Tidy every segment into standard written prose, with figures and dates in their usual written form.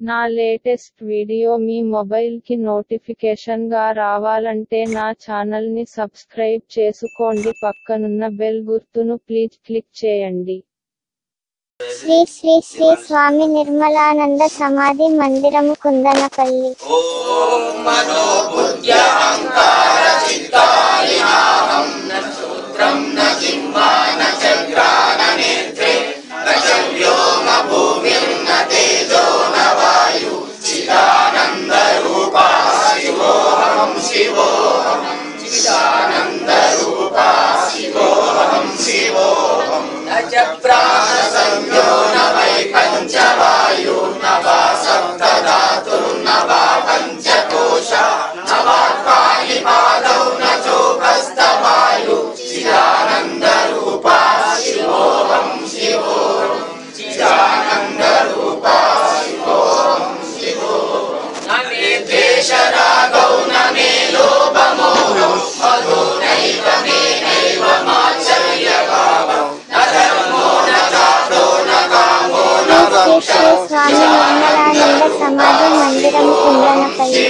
నా latest video మీ mobile కి notification గా రావాలంటే నా ఛానల్ ని సబ్స్క్రైబ్ చేసుకోండి, పక్కనున్న బెల్ గుర్తును ప్లీజ్ క్లిక్ చేయండి. శ్రీ శ్రీ శ్రీ స్వామి నిర్మలానంద సమాధి మందిరము కుందనపల్లి. ఓం మనో బుద్ధ్య అహంకార చిత్తాలినాహం న సూత్రం న జిహ్వా న చక్రాన నేత్రే న వ్యోమ భూమిం న తేజో న వాయు చిదానంద రూపా శివోహం శివోహం చిదానంద రూపా శివోహం శివోహం న చ ప్రాణ సంజ్ఞో న వై పంచవాయు న వా సప్తధాతు న వా పంచకోశ న వా పాణిపాదౌ న చోపస్థవాయు చిదానంద రూపా శివోహం శివోహం చిదానంద రూపా శివోహం శివోహం న మే ద్వేషరాగౌ న మే లోభమోహౌ మధో నైవ మే నైవ మాత్సర్యభావౌ న ధర్మో న దాతో న కామో న శ్రీ శ్రీ స్వామి నిర్మలానంద సమాధి మందిరము కుందనపల్లి.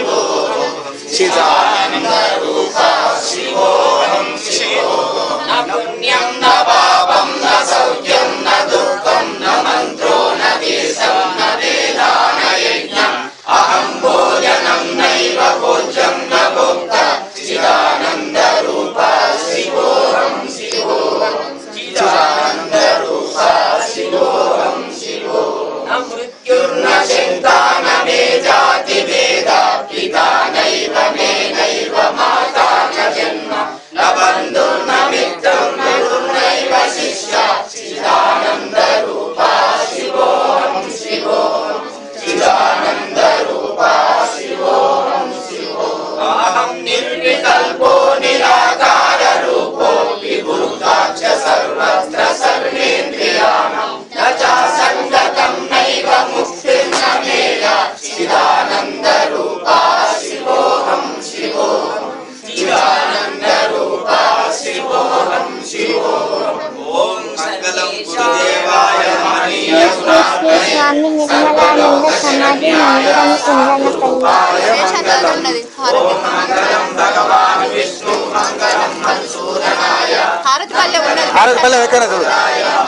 చిదానంద రూపా శివోహం శివోహం న పుణ్యం న పాపం న సౌఖ్యం న దుఃఖం న మంత్రో న తీర్థం న వేదా న యజ్ఞం అహం భోజనం నైవ భోజ్యం న భోక్త చిదానంద రూపా శివోహం శివోహం చిదానంద రూపా శివోహం శివోహం న మృత్యుర్న చింతా న మే జాతి భేదా పితా నైవ మే నైవ మాతా న జన్మ న బంధుర్న మిత్రం న గురుర్నైవ శిష్య చిదానంద రూపా శివోహం శివోహం చిదానంద రూపా శివోహం శివోహం అహం నిర్వికల్పో నిరాకార రూపో విభూతాక్ష సర్వత్ర సర్వేంద్రియాణం న చాసంగతం నైవ ముక్తిర్న మేయా చిదానంద రూపా శివోహం శివోహం చిదానంద రూపా శివోహం శివోహం ఓం మంగళం గురుదేవాయ మహనీయ శ్రీ శ్రీ శ్రీ స్వామి నిర్మలానంద సమాధి మందిరము కుందనపల్లి. ఓం మంగళం భగవాన్ విష్ణు మంగళం మధుసూదనాయ హారతి పల్లె ఉన్నది.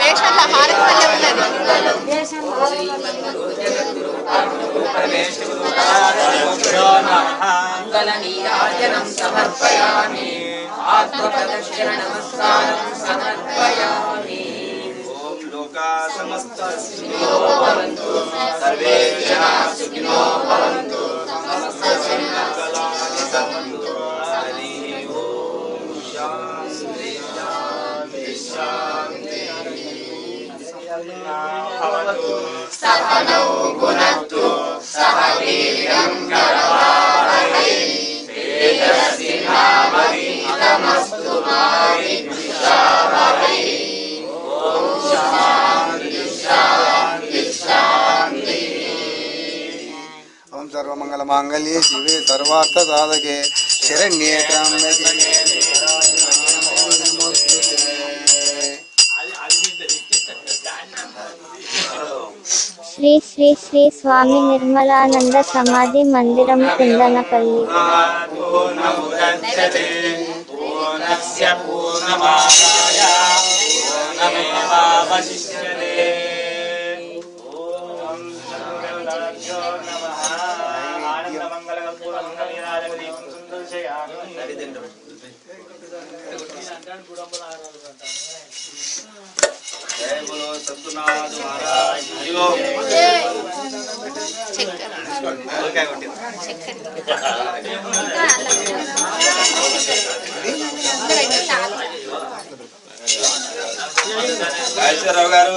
వేషంలో హారతి పల్లె ఉన్నది. మంగళ నీరాజనం సమర్పయామి ఆత్మప్రదక్షిణ నమస్కారం సమర్పయామి. ఓం లోకా సమస్తా సుఖినో భవంతు సర్వే జనాః సుఖినో భవంతు సమస్త సన్మంగళాని భవంతు. హరి ఓం శాంతి శాంతి శాంతి. భవతు సహనౌ భునక్తు సహ వీర్యం కరవావహై తేజస్వినావధీతమస్తు మా విద్విషావహై. ఓం శాంతి శాంతి శాంతి. ఓం సర్వమంగళ మాంగళ్యే శివే సర్వార్థ సాధకే శరణ్యే త్ర్యంబకే నమోస్తుతే. శ్రీ శ్రీ శ్రీ స్వామి నిర్మలానంద సమాధి మందిరము కుందనపల్లి. పూర్ణముదచ్యతే పూర్ణస్య పూర్ణమాదాయ పూర్ణమేవావశిష్యతే. ఓం శంకరాచార్యో నమః. ఆనందమంగళకర్పూరమంగళీరాజగదీపం సుందర్శయామి. జయ బోలో సద్గురునాథ్ మహారాజ్ హరి ఓం. ఓకే కొట్టింది. రాజేశ్వరరావు గారు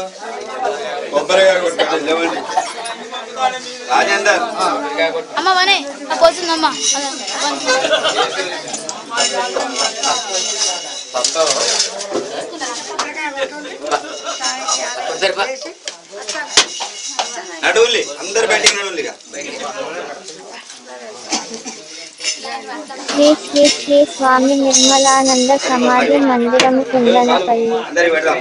కొబ్బరిగా కొట్టారు లేవండి. రాజేందర్ అమ్మ మనే పోతుందమ్మా. నడువులి అందరు బయటికి నడువులిగా. శ్రీ శ్రీ శ్రీ స్వామి నిర్మలానంద సమాధి మందిరము కుందనపల్లి. అందరి పెడదాం.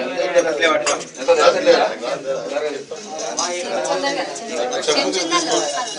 చెప్పు.